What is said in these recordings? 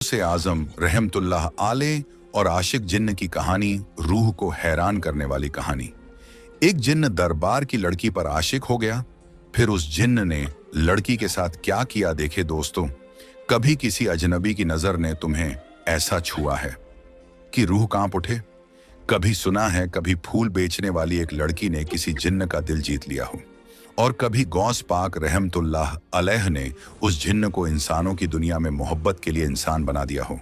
से आजम रहमतुल्लाह आले और आशिक जिन्न की कहानी रूह को हैरान करने वाली कहानी। एक जिन्न दरबार की लड़की पर आशिक हो गया। फिर उस जिन्न ने लड़की के साथ क्या किया देखे दोस्तों। कभी किसी अजनबी की नजर ने तुम्हें ऐसा छुआ है कि रूह कांप उठे? कभी सुना है कभी फूल बेचने वाली एक लड़की ने किसी जिन्न का दिल जीत लिया हो, और कभी गौस पाक रहमतुल्लाह अलैह ने उस जिन्न को इंसानों की दुनिया में मोहब्बत के लिए इंसान बना दिया हो।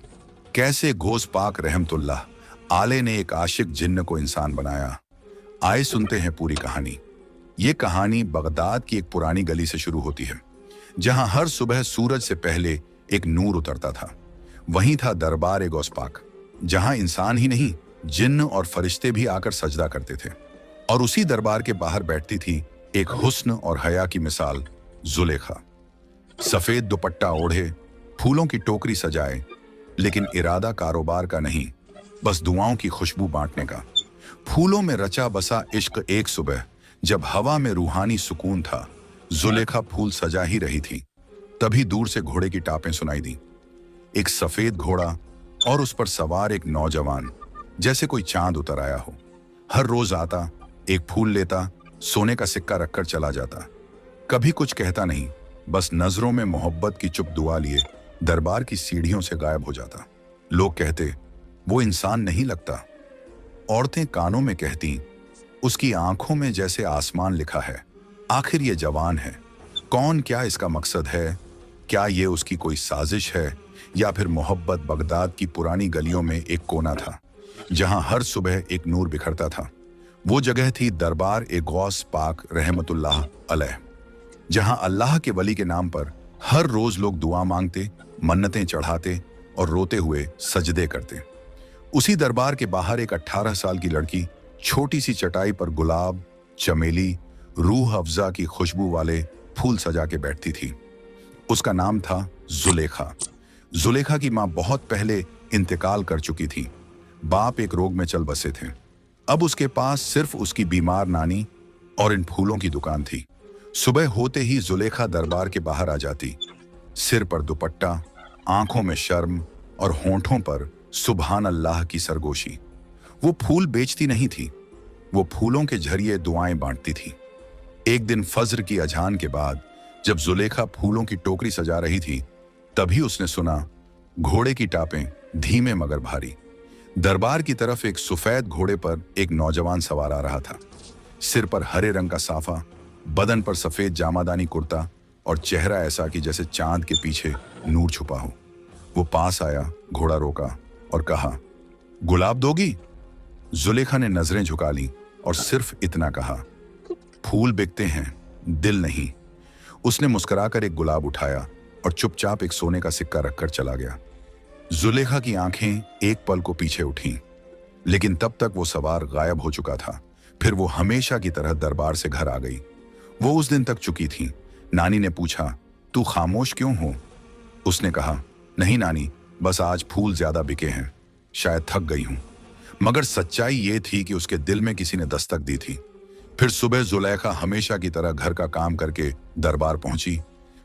कैसे गौस पाक रहमतुल्लाह आले ने एक आशिक जिन्न को इंसान बनाया, आए सुनते हैं पूरी कहानी। ये कहानी बगदाद की एक पुरानी गली से शुरू होती है, जहां हर सुबह सूरज से पहले एक नूर उतरता था। वहीं था दरबार गौस पाक, जहां इंसान ही नहीं जिन्न और फरिश्ते भी आकर सजदा करते थे। और उसी दरबार के बाहर बैठती थी एक हुस्न और हया की मिसाल, जुलेखा। सफेद दुपट्टा ओढ़े, फूलों की टोकरी सजाए, लेकिन इरादा कारोबार का नहीं, बस दुआओं की खुशबू बांटने का। फूलों में रचा बसा इश्क। एक सुबह जब हवा में रूहानी सुकून था, जुलेखा फूल सजा ही रही थी, तभी दूर से घोड़े की टापें सुनाई दी। एक सफेद घोड़ा और उस पर सवार एक नौजवान, जैसे कोई चांद उतर आया हो। हर रोज आता, एक फूल लेता, सोने का सिक्का रखकर चला जाता। कभी कुछ कहता नहीं, बस नजरों में मोहब्बत की चुप दुआ लिए दरबार की सीढ़ियों से गायब हो जाता। लोग कहते वो इंसान नहीं लगता। औरतें कानों में कहती उसकी आंखों में जैसे आसमान लिखा है। आखिर ये जवान है कौन? क्या इसका मकसद है? क्या ये उसकी कोई साजिश है, या फिर मोहब्बत? बगदाद की पुरानी गलियों में एक कोना था जहां हर सुबह एक नूर बिखरता था। वो जगह थी दरबार गौस पाक रहमतुल्लाह अलैह, जहां अल्लाह के वली के नाम पर हर रोज लोग दुआ मांगते, मन्नतें चढ़ाते और रोते हुए सजदे करते। उसी दरबार के बाहर एक 18 साल की लड़की छोटी सी चटाई पर गुलाब, चमेली, रूह अफजा की खुशबू वाले फूल सजा के बैठती थी। उसका नाम था जुलेखा। जुलेखा की माँ बहुत पहले इंतकाल कर चुकी थी। बाप एक रोग में चल बसे थे। अब उसके पास सिर्फ उसकी बीमार नानी और इन फूलों की दुकान थी। सुबह होते ही जुलेखा दरबार के बाहर आ जाती, सिर पर दुपट्टा, आंखों में शर्म और होंठों पर सुभान अल्लाह की सरगोशी। वो फूल बेचती नहीं थी, वो फूलों के जरिए दुआएं बांटती थी। एक दिन फज्र की अजान के बाद जब जुलेखा फूलों की टोकरी सजा रही थी, तभी उसने सुना घोड़े की टापें धीमे मगर भारी। दरबार की तरफ एक सफेद घोड़े पर एक नौजवान सवार आ रहा था। सिर पर हरे रंग का साफा, बदन पर सफेद जामादानी कुर्ता और चेहरा ऐसा कि जैसे चांद के पीछे नूर छुपा हो। वो पास आया, घोड़ा रोका और कहा, गुलाब दोगी? जुलेखा ने नजरें झुका ली और सिर्फ इतना कहा, फूल बिकते हैं, दिल नहीं। उसने मुस्कुराकर एक गुलाब उठाया और चुपचाप एक सोने का सिक्का रखकर चला गया। जुलेखा की आंखें एक पल को पीछे उठीं, लेकिन तब तक वो सवार गायब हो चुका था। फिर वो हमेशा की तरह दरबार से घर आ गई। वो उस दिन तक चुकी थी। नानी ने पूछा, तू खामोश क्यों हो? उसने कहा, नहीं नानी, बस आज फूल ज्यादा बिके हैं, शायद थक गई हूं। मगर सच्चाई ये थी कि उसके दिल में किसी ने दस्तक दी थी। फिर सुबह जुलेखा हमेशा की तरह घर का काम करके दरबार पहुंची।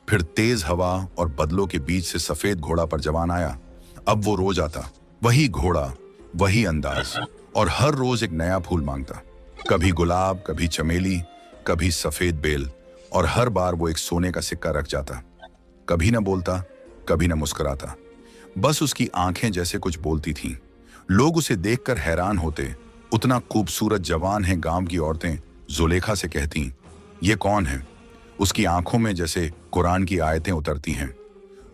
फिर तेज हवा और बदलों के बीच से सफेद घोड़ा पर जवान आया। अब वो रोज आता, वही घोड़ा, वही अंदाज, और हर रोज एक नया फूल मांगता। कभी गुलाब, कभी चमेली, कभी सफेद बेल, और हर बार वो एक सोने का सिक्का रख जाता। कभी न बोलता, कभी न मुस्कुराता, बस उसकी आंखें जैसे कुछ बोलती थीं। लोग उसे देखकर हैरान होते। उतना खूबसूरत जवान है। गांव की औरतें जुलेखा से कहती, ये कौन है? उसकी आंखों में जैसे कुरान की आयतें उतरती हैं।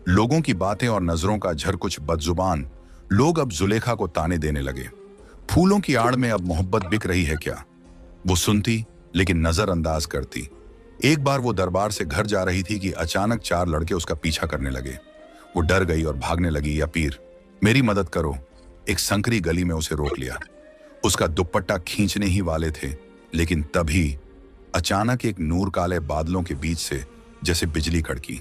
लोगों की बातें और नजरों का झर कुछ बदजुबान लोग अब जुलेखा को ताने देने लगे। फूलों की आड़ में अब मोहब्बत बिक रही है क्या? वो सुनती लेकिन नजरअंदाज करती। एक बार वो दरबार से घर जा रही थी कि अचानक 4 लड़के उसका पीछा करने लगे। वो डर गई और भागने लगी। या पीर, मेरी मदद करो। एक संकरी गली में उसे रोक लिया। उसका दुपट्टा खींचने ही वाले थे, लेकिन तभी अचानक एक नूर काले बादलों के बीच से जैसे बिजली कड़की।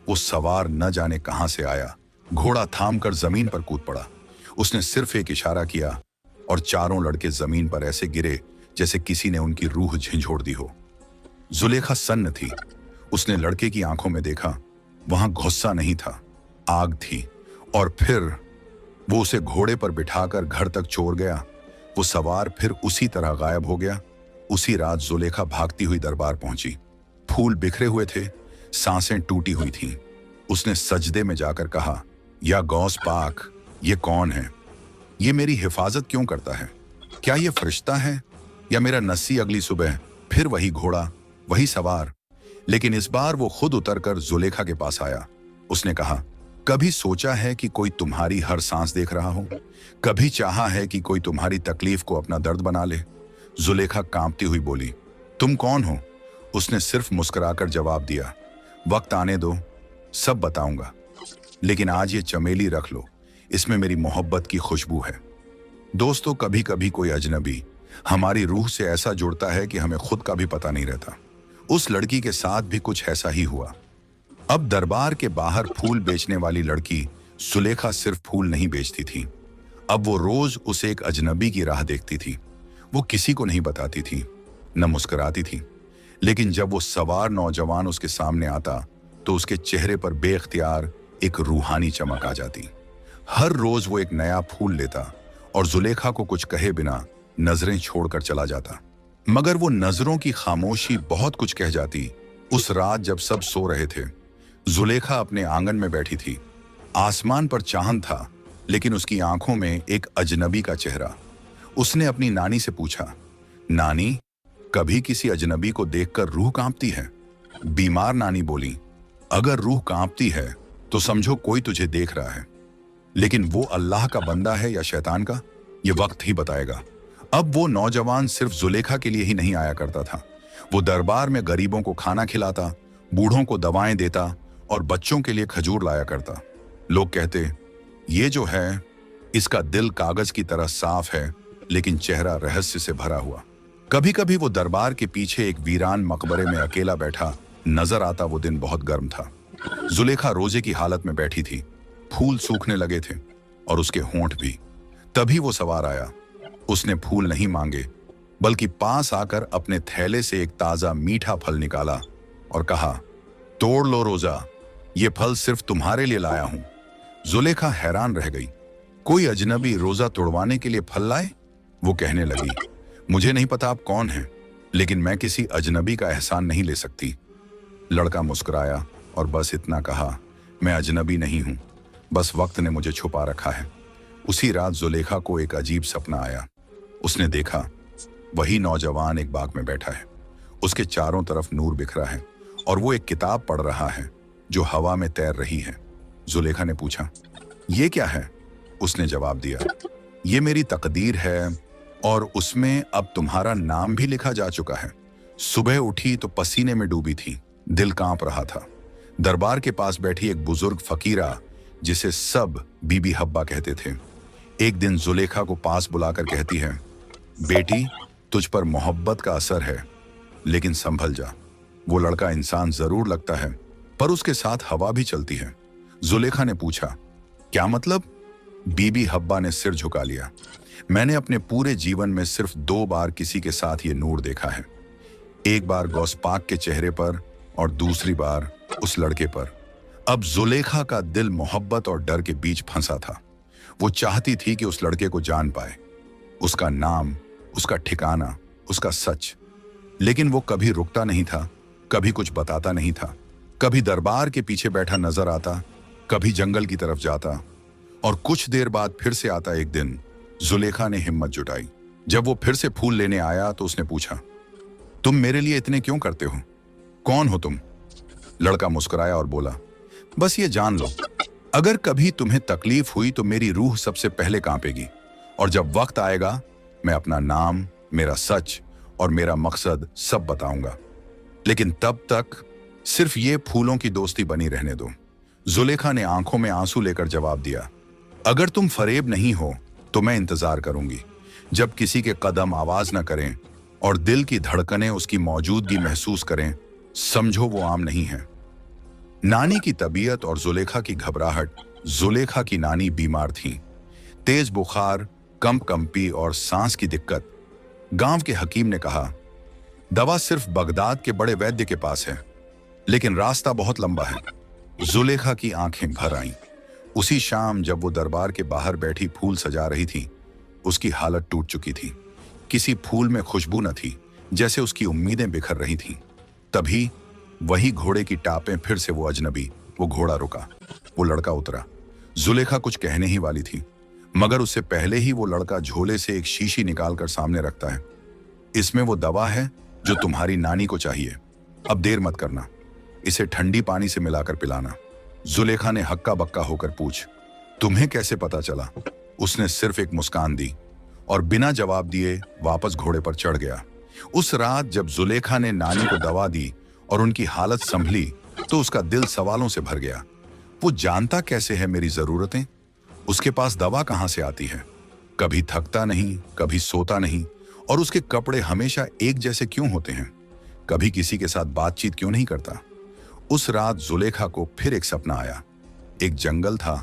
वो सवार न जाने कहां से आया, घोड़ा थाम कर जमीन पर कूद पड़ा। उसने सिर्फ एक इशारा किया और चारों लड़के जमीन पर ऐसे गिरे जैसे किसी ने उनकी रूह झंझोड़ दी हो। जुलेखा सन्न थी। उसने लड़के की आंखों में देखा, वहां गुस्सा नहीं था, आग थी। और फिर वो उसे घोड़े पर बिठाकर घर तक छोड़ गया। वो सवार फिर उसी तरह गायब हो गया। उसी रात जुलेखा भागती हुई दरबार पहुंची। फूल बिखरे हुए थे, सांसें टूटी हुई थीं। उसने सजदे में जाकर कहा, या गौस पाक, ये कौन है? ये मेरी हिफाजत क्यों करता है? क्या ये फरिश्ता है या मेरा नसी? अगली सुबह फिर वही घोड़ा, वही सवार, लेकिन इस बार वो खुद उतरकर जुलेखा के पास आया। उसने कहा, कभी सोचा है कि कोई तुम्हारी हर सांस देख रहा हो? कभी चाहा है कि कोई तुम्हारी तकलीफ को अपना दर्द बना ले? जुलेखा कांपती हुई बोली, तुम कौन हो? उसने सिर्फ मुस्कुराकर जवाब दिया, वक्त आने दो, सब बताऊंगा, लेकिन आज ये चमेली रख लो, इसमें मेरी मोहब्बत की खुशबू है। दोस्तों, कभी कभी कोई अजनबी हमारी रूह से ऐसा जुड़ता है कि हमें खुद का भी पता नहीं रहता। उस लड़की के साथ भी कुछ ऐसा ही हुआ। अब दरबार के बाहर फूल बेचने वाली लड़की जुलेखा सिर्फ फूल नहीं बेचती थी, अब वो रोज उसे एक अजनबी की राह देखती थी। वो किसी को नहीं बताती थी, न मुस्कुराती थी, लेकिन जब वो सवार नौजवान उसके सामने आता तो उसके चेहरे पर बेख्तियार एक रूहानी चमक आ जाती। हर रोज वो एक नया फूल लेता और जुलेखा को कुछ कहे बिना नजरें छोड़कर चला जाता, मगर वो नजरों की खामोशी बहुत कुछ कह जाती। उस रात जब सब सो रहे थे, जुलेखा अपने आंगन में बैठी थी। आसमान पर चांद था, लेकिन उसकी आंखों में एक अजनबी का चेहरा। उसने अपनी नानी से पूछा, नानी, कभी किसी अजनबी को देखकर रूह कांपती है? बीमार नानी बोली, अगर रूह कांपती है तो समझो कोई तुझे देख रहा है, लेकिन वो अल्लाह का बंदा है या शैतान का, ये वक्त ही बताएगा। अब वो नौजवान सिर्फ जुलेखा के लिए ही नहीं आया करता था। वो दरबार में गरीबों को खाना खिलाता, बूढ़ों को दवाएं देता और बच्चों के लिए खजूर लाया करता। लोग कहते, ये जो है, इसका दिल कागज की तरह साफ है, लेकिन चेहरा रहस्य से भरा हुआ। कभी कभी वो दरबार के पीछे एक वीरान मकबरे में अकेला बैठा नजर आता। वो दिन बहुत गर्म था। जुलेखा रोजे की हालत में बैठी थी, फूल सूखने लगे थे और उसके होंठ भी। तभी वो सवार आया। उसने फूल नहीं मांगे, बल्कि पास आकर अपने थैले से एक ताजा मीठा फल निकाला और कहा, तोड़ लो रोजा, ये फल सिर्फ तुम्हारे लिए लाया हूं। जुलेखा हैरान रह गई, कोई अजनबी रोजा तोड़वाने के लिए फल लाए? वो कहने लगी, मुझे नहीं पता आप कौन हैं, लेकिन मैं किसी अजनबी का एहसान नहीं ले सकती। लड़का मुस्कुराया और बस इतना कहा, मैं अजनबी नहीं हूं, बस वक्त ने मुझे छुपा रखा है। उसी रात जुलेखा को एक अजीब सपना आया। उसने देखा, वही नौजवान एक बाग में बैठा है, उसके चारों तरफ नूर बिखरा है और वो एक किताब पढ़ रहा है जो हवा में तैर रही है। जुलेखा ने पूछा, ये क्या है? उसने जवाब दिया, ये मेरी तकदीर है और उसमें अब तुम्हारा नाम भी लिखा जा चुका है। सुबह उठी तो पसीने में डूबी थी, दिल कांप रहा था। दरबार के पास बैठी एक बुजुर्ग फकीरा, जिसे सब बीबी हब्बा कहते थे, एक दिन जुलेखा को पास बुलाकर कहती है, बेटी, तुझ पर मोहब्बत का असर है, लेकिन संभल जा। वो लड़का इंसान जरूर लगता है, पर उसके साथ हवा भी चलती है। जुलेखा ने पूछा, क्या मतलब? बीबी हब्बा ने सिर झुका लिया। मैंने अपने पूरे जीवन में सिर्फ 2 बार किसी के साथ ये नूर देखा है, एक बार गौस पाक के चेहरे पर और दूसरी बार उस लड़के पर। अब जुलेखा का दिल मोहब्बत और डर के बीच फंसा था। वो चाहती थी कि उस लड़के को जान पाए, उसका नाम, उसका ठिकाना, उसका सच, लेकिन वो कभी रुकता नहीं था, कभी कुछ बताता नहीं था। कभी दरबार के पीछे बैठा नजर आता, कभी जंगल की तरफ जाता, और कुछ देर बाद फिर से आता। एक दिन जुलेखा ने हिम्मत जुटाई। जब वो फिर से फूल लेने आया तो उसने पूछा, तुम मेरे लिए इतने क्यों करते हो? कौन हो तुम? लड़का मुस्कुराया और बोला, बस ये जान लो, अगर कभी तुम्हें तकलीफ हुई तो मेरी रूह सबसे पहले कांपेगी, और जब वक्त आएगा मैं अपना नाम, मेरा सच और मेरा मकसद सब बताऊंगा। लेकिन तब तक सिर्फ ये फूलों की दोस्ती बनी रहने दो। जुलेखा ने आंखों में आंसू लेकर जवाब दिया, अगर तुम फरेब नहीं हो तो मैं इंतजार करूंगी। जब किसी के कदम आवाज न करें और दिल की धड़कनें उसकी मौजूदगी महसूस करें, समझो वो आम नहीं है। नानी की तबीयत और जुलेखा की घबराहट। जुलेखा की नानी बीमार थी, तेज बुखार, कंपी और सांस की दिक्कत। गांव के हकीम ने कहा, दवा सिर्फ बगदाद के बड़े वैद्य के पास है, लेकिन रास्ता बहुत लंबा है। जुलेखा की आंखें भर आईं। उसी शाम जब वो दरबार के बाहर बैठी फूल सजा रही थी, उसकी हालत टूट चुकी थी। किसी फूल में खुशबू न थी, जैसे उसकी उम्मीदें बिखर रही थीं। तभी वही घोड़े की टापें फिर से वो अजनबी, वो घोड़ा रुका, वो लड़का उतरा। जुलेखा कुछ कहने ही वाली थी, मगर उससे पहले ही वो लड़का झोले से एक शीशी निकालकर सामने रखता है। इसमें वो दवा है जो तुम्हारी नानी को चाहिए। अब देर मत करना, इसे ठंडी पानी से मिलाकर पिलाना। जुलेखा ने हक्का बक्का होकर पूछ, तुम्हें कैसे पता चला? उसने सिर्फ एक मुस्कान दी और बिना जवाब दिए वापस घोड़े पर चढ़ गया। उस रात जब जुलेखा ने नानी को दवा दी और उनकी हालत संभली, तो उसका दिल सवालों से भर गया। वो जानता कैसे है मेरी जरूरतें? उसके पास दवा कहां से आती है? कभी थकता नहीं, कभी सोता नहीं, और उसके कपड़े हमेशा एक जैसे क्यों होते हैं? कभी किसी के साथ बातचीत क्यों नहीं करता? उस रात जुलेखा को फिर एक सपना आया। एक जंगल था,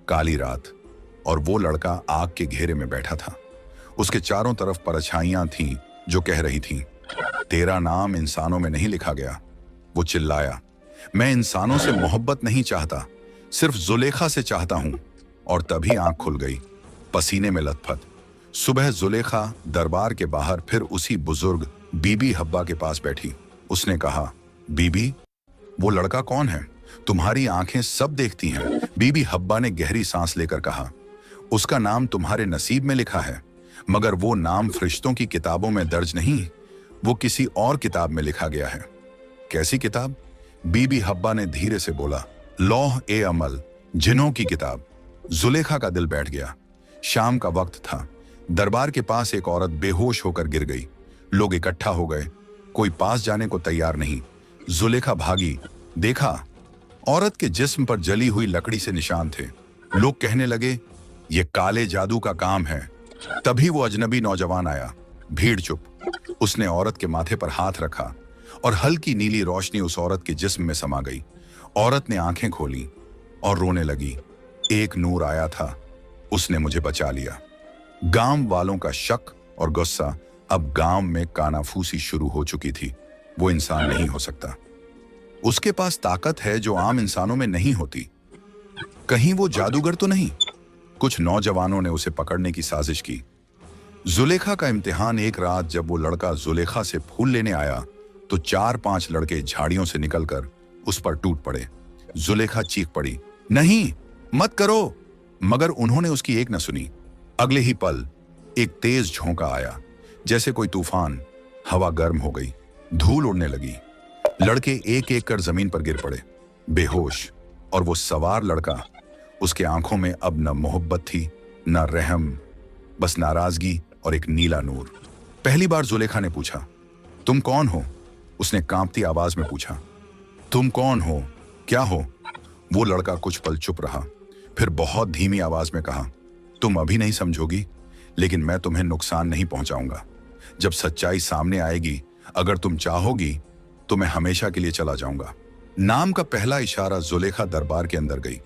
काली रात, और वो लड़का आग के घेरे में बैठा था। उसके चारों तरफ परछाइयां थीं जो कह रही थीं, तेरा नाम इंसानों में नहीं लिखा गया। वो चिल्लाया, मैं इंसानों से मोहब्बत नहीं चाहता, सिर्फ जुलेखा से चाहता हूं। और तभी आंख खुल गई, पसीने में लथपथ। सुबह जुलेखा दरबार के बाहर फिर उसी बुजुर्ग बीबी हब्बा के पास बैठी। उसने कहा, बीबी, वो लड़का कौन है? तुम्हारी आंखें सब देखती हैं। बीबी हब्बा ने गहरी सांस लेकर कहा, उसका नाम तुम्हारे नसीब में लिखा है, मगर वो नाम फरिश्तों की किताबों में दर्ज नहीं, वो किसी और किताब में लिखा गया है। कैसी किताब? बीबी हब्बा ने धीरे से बोला, लौह ए अमल, जिन्हों की किताब। जुलेखा का दिल बैठ गया। शाम का वक्त था। दरबार के पास एक औरत बेहोश होकर गिर गई। लोग इकट्ठा हो गए, कोई पास जाने को तैयार नहीं। जुलेखा भागी, देखा औरत के जिस्म पर जली हुई लकड़ी से निशान थे। लोग कहने लगे, ये काले जादू का काम है। तभी वो अजनबी नौजवान आया। भीड़ चुप। उसने औरत के माथे पर हाथ रखा और हल्की नीली रोशनी उस औरत के जिस्म में समा गई। औरत ने आंखें खोली और रोने लगी। एक नूर आया था, उसने मुझे बचा लिया। गांव वालों का शक और गुस्सा अब गांव में कानाफूसी शुरू हो चुकी थी। वो इंसान नहीं हो सकता। उसके पास ताकत है जो आम इंसानों में नहीं होती। कहीं वो जादूगर तो नहीं? कुछ नौजवानों ने उसे पकड़ने की साजिश की। जुलेखा का इम्तिहान। एक रात जब वो लड़का जुलेखा से फूल लेने आया, तो 4-5 लड़के झाड़ियों से निकलकर उस पर टूट पड़े। जुलेखा चीख पड़ी, नहीं, मत करो, मगर उन्होंने उसकी एक न सुनी। अगले ही पल एक तेज झोंका आया, जैसे कोई तूफान। हवा गर्म हो गई, धूल उड़ने लगी। लड़के एक एक कर जमीन पर गिर पड़े, बेहोश। और वो सवार लड़का, उसके आंखों में अब न मोहब्बत थी, न रहम, बस नाराजगी और एक नीला नूर। पहली बार जुलेखा ने पूछा, तुम कौन हो? उसने कांपती आवाज में पूछा, तुम कौन हो? क्या हो? वो लड़का कुछ पल चुप रहा, फिर बहुत धीमी आवाज में कहा, तुम अभी नहीं समझोगी, लेकिन मैं तुम्हें नुकसान नहीं पहुंचाऊंगा। जब सच्चाई सामने आएगी, अगर तुम चाहोगी तो मैं हमेशा के लिए चला जाऊंगा। नाम का पहला इशारा। जुलेखा दरबार के अंदर गई।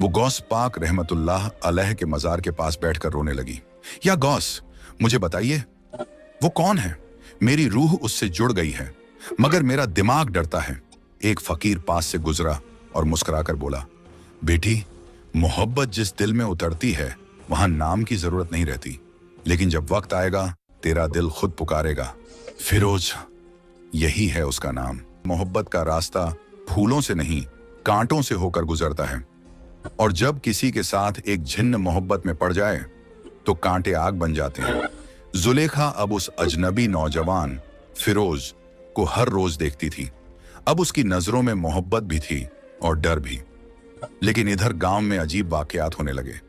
वो गौस पाक रहमतुल्लाह अलैह के मजार के पास बैठकर रोने लगी। या गौस, मुझे बताइए, वो कौन है? मेरी रूह उससे जुड़ गई है, मगर मेरा दिमाग डरता है। एक फकीर पास से गुजरा और मुस्कुराकर बोला, बेटी, मोहब्बत जिस दिल में उतरती है, वहां नाम की जरूरत नहीं रहती, लेकिन जब वक्त आएगा तेरा दिल खुद पुकारेगा। फिरोज, यही है उसका नाम। मोहब्बत का रास्ता फूलों से नहीं, कांटों से होकर गुजरता है, और जब किसी के साथ एक जिन्न मोहब्बत में पड़ जाए तो कांटे आग बन जाते हैं। जुलेखा अब उस अजनबी नौजवान फिरोज को हर रोज देखती थी। अब उसकी नजरों में मोहब्बत भी थी और डर भी। लेकिन इधर गांव में अजीब वाकयात होने लगे।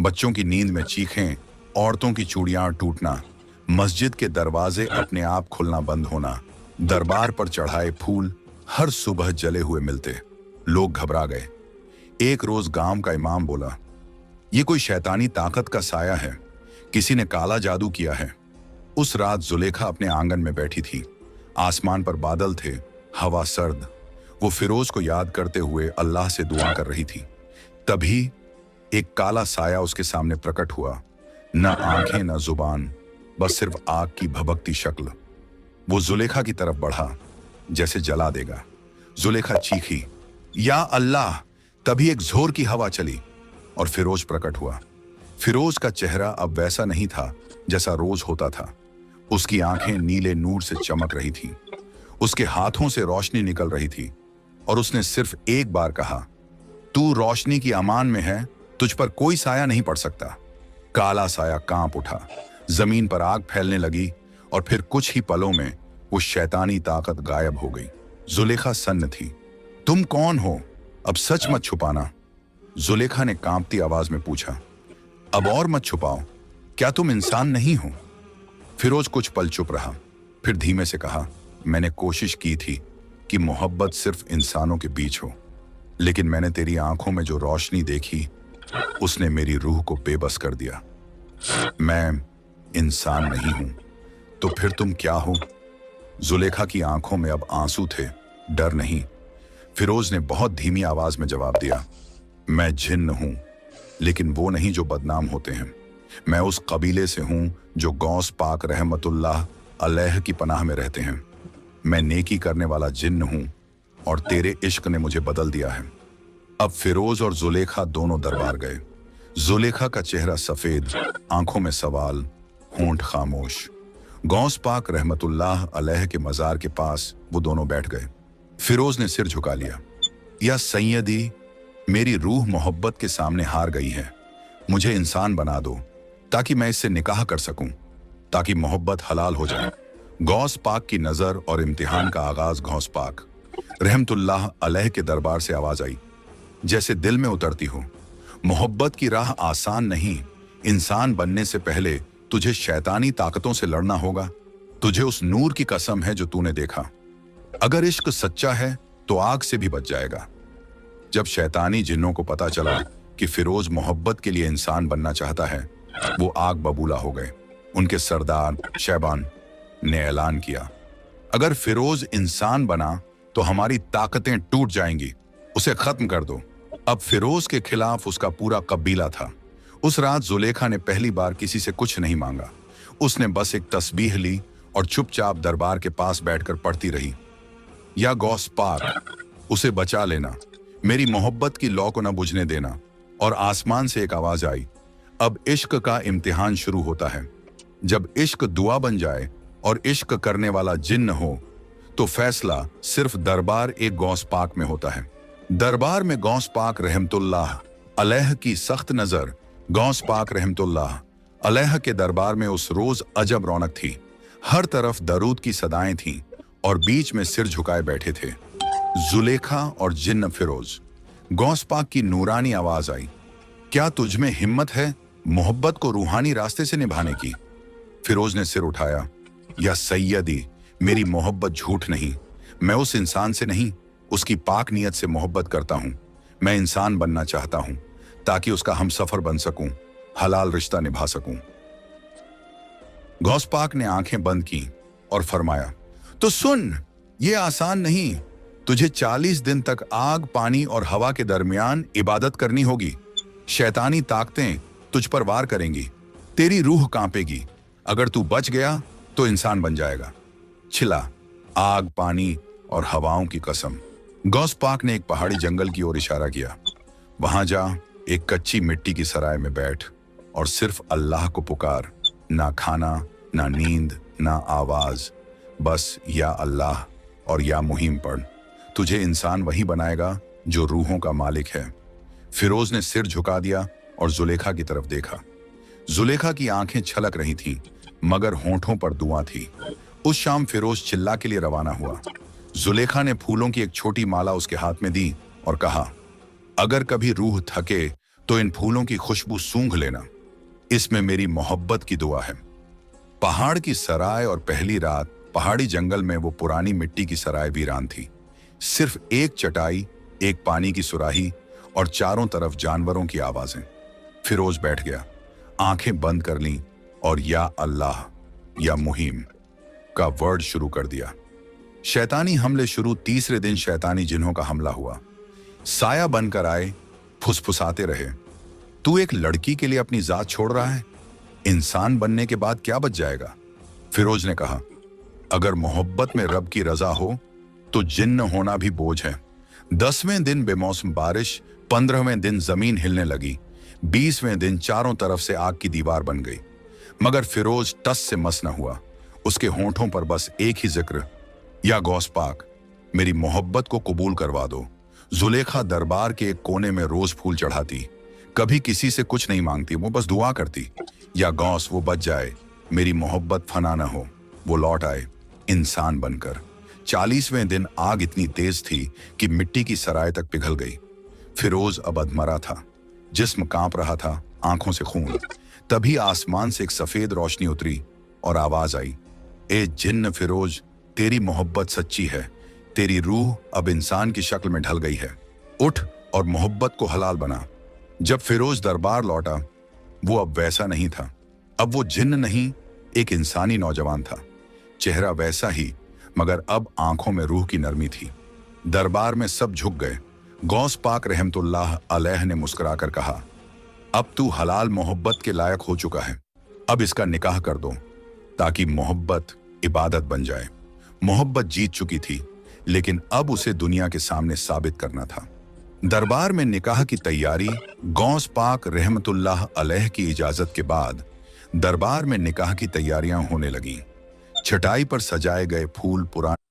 बच्चों की नींद में चीखें, औरतों की चूड़ियां टूटना, मस्जिद के दरवाजे अपने आप खुलना बंद होना, दरबार पर चढ़ाए फूल हर सुबह जले हुए मिलते। लोग घबरा गए। एक रोज गांव का इमाम बोला, ये कोई शैतानी ताकत का साया है, किसी ने काला जादू किया है। उस रात जुलेखा अपने आंगन में बैठी थी। आसमान पर बादल थे, हवा सर्द। वो फिरोज को याद करते हुए अल्लाह से दुआ कर रही थी। तभी एक काला साया उसके सामने प्रकट हुआ। न आंखें न जुबान, बस सिर्फ आग की भभकती शक्ल। वो जुलेखा की तरफ बढ़ा, जैसे जला देगा। जुलेखा चीखी, या अल्लाह। तभी एक जोर की हवा चली, और फिरोज प्रकट हुआ। फिरोज का चेहरा अब वैसा नहीं था जैसा रोज होता था। उसकी आंखें नीले नूर से चमक रही थीं। उसके हाथों से रोशनी निकल रही थी और उसने सिर्फ एक बार कहा, तू रोशनी की अमान में है, तुझ पर कोई साया नहीं पड़ सकता। काला साया कांप उठा, जमीन पर आग फैलने लगी और फिर कुछ ही पलों में वो शैतानी ताकत गायब हो गई। जुलेखा सन्न थी। तुम कौन हो? अब सच मत छुपाना, जुलेखा ने कांपती आवाज में पूछा। अब और मत छुपाओ, क्या तुम इंसान नहीं हो? फिरोज कुछ पल चुप रहा, फिर धीमे से कहा, मैंने कोशिश की थी कि मोहब्बत सिर्फ इंसानों के बीच हो, लेकिन मैंने तेरी आंखों में जो रोशनी देखी उसने मेरी रूह को बेबस कर दिया। मैं इंसान नहीं हूं, तो फिर तुम क्या हो? जुलेखा की आंखों में अब आंसू थे, डर नहीं। फिरोज ने बहुत धीमी आवाज में जवाब दिया, मैं जिन्न हूं, लेकिन वो नहीं जो बदनाम होते हैं। मैं उस कबीले से हूं जो गौस पाक रहमतुल्लाह अलैह की पनाह में रहते हैं। मैं नेकी करने वाला जिन्न हूं और तेरे इश्क ने मुझे बदल दिया है। अब फिरोज और जुलेखा दोनों दरबार गए। जुलेखा का चेहरा सफेद, आंखों में सवाल, होंठ खामोश। गौस पाक रहमतुल्लाह अलैह के मजार के पास वो दोनों बैठ गए। फिरोज ने सिर झुका लिया, या सैयदी, मेरी रूह मोहब्बत के सामने हार गई है। मुझे इंसान बना दो ताकि मैं इससे निकाह कर सकूं, ताकि मोहब्बत हलाल हो जाए। गौस पाक की नजर और इम्तिहान का आगाज गौस पाक रहमतुल्लाह अलैह के दरबार से आवाज आई, जैसे दिल में उतरती हो। मोहब्बत की राह आसान नहीं। इंसान बनने से पहले तुझे शैतानी ताकतों से लड़ना होगा। तुझे उस नूर की कसम है जो तूने देखा। अगर इश्क सच्चा है तो आग से भी बच जाएगा। जब शैतानी जिन्नों को पता चला कि फिरोज मोहब्बत के लिए इंसान बनना चाहता है, वो आग बबूला हो गए। उनके सरदार शैबान ने ऐलान किया, अगर फिरोज इंसान बना तो हमारी ताकतें टूट जाएंगी, उसे खत्म कर दो। अब फिरोज के खिलाफ उसका पूरा कबीला था। उस रात जुलेखा ने पहली बार किसी से कुछ नहीं मांगा। उसने बस एक तस्बीह ली और चुपचाप दरबार के पास बैठकर पढ़ती रही, या गौस पाक, उसे बचा लेना, मेरी मोहब्बत की लौ को न बुझने देना। और आसमान से एक आवाज आई, अब इश्क का इम्तिहान शुरू होता है। जब इश्क दुआ बन जाए और इश्क करने वाला जिन्न हो तो फैसला सिर्फ दरबार एक गौस पाक में होता है। दरबार में गौस पाक रहमतुल्लाह अलैह की सख्त नजर। गौस पाक रहमतुल्लाह अलैह के दरबार में उस रोज अजब रौनक थी। हर तरफ दरूद की सदाएं थीं और बीच में सिर झुकाए बैठे थे जुलेखा और जिन्न फिरोज। गौस पाक की नूरानी आवाज आई, क्या तुझमें हिम्मत है मोहब्बत को रूहानी रास्ते से निभाने की? फिरोज ने सिर उठाया, या सैयदी, मेरी मोहब्बत झूठ नहीं। मैं उस इंसान से नहीं, उसकी पाक नियत से मोहब्बत करता हूं। मैं इंसान बनना चाहता हूं ताकि उसका हमसफर बन सकूं, हलाल रिश्ता निभा सकूं। गौस पाक ने आंखें बंद की और फरमाया, तो सुन, ये आसान नहीं। तुझे 40 दिन तक आग, पानी और हवा के दरमियान इबादत करनी होगी। शैतानी ताकतें तुझ पर वार करेंगी, तेरी रूह कांपेगी। अगर तू बच गया तो इंसान बन जाएगा। छिला, आग, पानी और हवाओं की कसम। गौस पाक ने एक पहाड़ी जंगल की ओर इशारा किया। वहां जा, एक कच्ची मिट्टी की सराय में बैठ और सिर्फ अल्लाह को पुकार। ना खाना, ना नींद, ना आवाज, बस या अल्लाह और या मुहिम पढ़। तुझे इंसान वही बनाएगा जो रूहों का मालिक है। फिरोज ने सिर झुका दिया और जुलेखा की तरफ देखा। जुलेखा की आंखें छलक रही थीं, मगर होंठों पर दुआ थी। उस शाम फिरोज चिल्ला के लिए रवाना हुआ। जुलेखा ने फूलों की एक छोटी माला उसके हाथ में दी और कहा, अगर कभी रूह थके तो इन फूलों की खुशबू सूंघ लेना, इसमें मेरी मोहब्बत की दुआ है। पहाड़ की सराय और पहली रात पहाड़ी जंगल में वो पुरानी मिट्टी की सराय वीरान थी। सिर्फ एक चटाई, एक पानी की सुराही और चारों तरफ जानवरों की आवाजें। फिरोज बैठ गया, आंखें बंद कर लीं और या अल्लाह या मुहिम का वर्ड शुरू कर दिया। शैतानी हमले शुरू। तीसरे दिन शैतानी जिन्हों का हमला हुआ। साया बनकर आए, फुसफुसाते रहे, तू एक लड़की के लिए अपनी जात छोड़ रहा है? इंसान बनने के बाद क्या बच जाएगा? फिरोज ने कहा, अगर मोहब्बत में रब की रजा हो तो जिन्न होना भी बोझ है। 10वें दिन बेमौसम बारिश, 15वें दिन जमीन हिलने लगी। 20वें दिन चारों तरफ से आग की दीवार बन गई, मगर फिरोज टस से मस न हुआ। उसके होंठों पर बस एक ही जिक्र, या गौस पाक, मेरी मोहब्बत को कबूल करवा दो। जुलेखा दरबार के एक कोने में रोज फूल चढ़ाती, कभी किसी से कुछ नहीं मांगती, वो बस दुआ करती, या गौस वो बच जाए, मेरी मोहब्बत फना न हो, वो लौट आए इंसान बनकर। 40वें दिन आग इतनी तेज थी कि मिट्टी की सराय तक पिघल गई। फिरोज अब अधमरा था, जिस्म कांप रहा था, आंखों से खून। तभी आसमान से एक सफेद रोशनी उतरी और आवाज आई, ए जिन्न फिरोज, तेरी मोहब्बत सच्ची है, तेरी रूह अब इंसान की शक्ल में ढल गई है, उठ और मोहब्बत को हलाल बना। जब फिरोज दरबार लौटा, वो अब वैसा नहीं था। अब वो जिन्न नहीं, एक इंसानी नौजवान था। चेहरा वैसा ही, मगर अब आंखों में रूह की नरमी थी। दरबार में सब झुक गए। गौस पाक रहमतुल्लाह अलैह ने मुस्कुराकर कहा, अब तू हलाल मोहब्बत के लायक हो चुका है, अब इसका निकाह कर दो, ताकि मोहब्बत इबादत बन जाए। मोहब्बत जीत चुकी थी, लेकिन अब उसे दुनिया के सामने साबित करना था। दरबार में निकाह की तैयारी। गौस पाक रहमतुल्लाह अलैह की इजाजत के बाद दरबार में निकाह की तैयारियां होने लगीं। छटाई पर सजाए गए फूल पुराने